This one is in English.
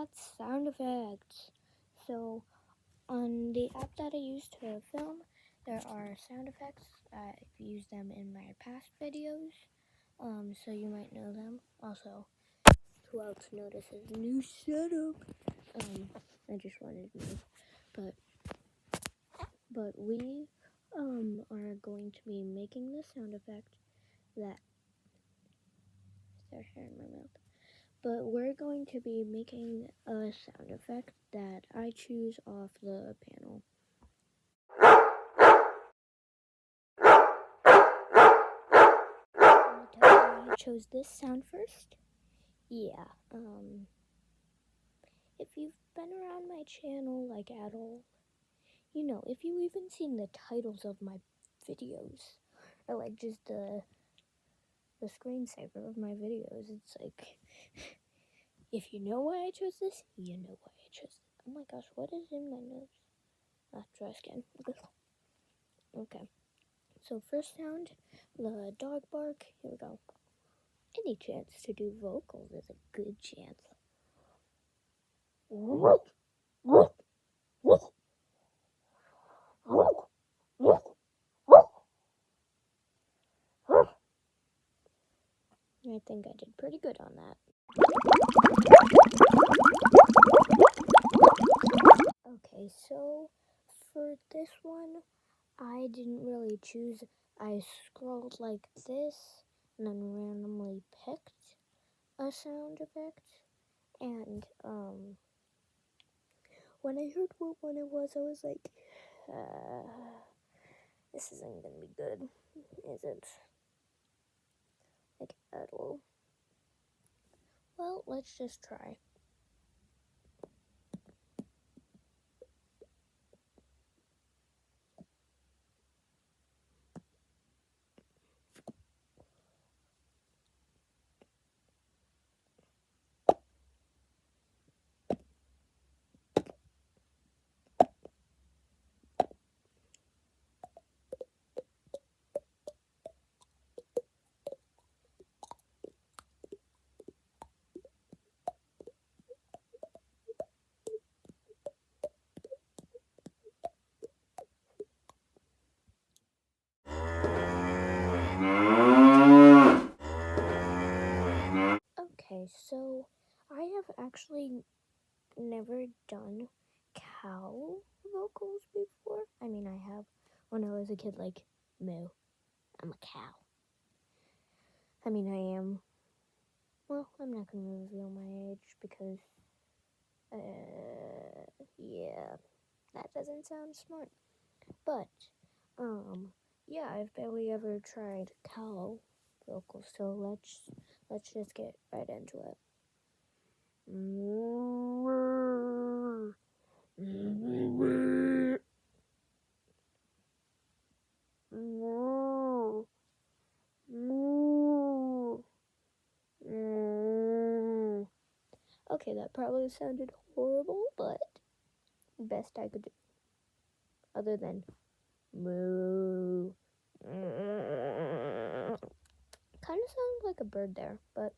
that's sound effects. So on the app that I use to film, there are sound effects. I've used them in my past videos, so you might know them. Also, who else notices new setup? I just wanted to know, but we are going to be making the sound effect that there's hair in my mouth. But we're going to be making a sound effect that I choose off the panel. Can you tell why you chose this sound first? Yeah, if you've been around my channel like at all, you know, if you've even seen the titles of my videos, or like just the screensaver of my videos, it's like, if you know why I chose this, you know why I chose it. Oh my gosh, what is in my nose? Try again. Okay. So first sound, the dog bark. Here we go. Any chance to do vocals is a good chance. I think I did pretty good on that. Okay, so for this one, I didn't really choose. I scrolled like this and then randomly picked a sound effect. And when I heard what one it was, I was like, this isn't gonna be good, is it? Like, at all. Well, let's just try. Okay, so I have actually never done cow vocals before. I mean, I have when I was a kid, like, moo, I'm a cow. I mean, I am, well, I'm not going to reveal my age because, yeah, that doesn't sound smart. But, yeah, I've barely ever tried cow vocals, so let's just get right into it. Okay, that probably sounded horrible, but best I could do. Other than moo. Kind of sounds like a bird there, but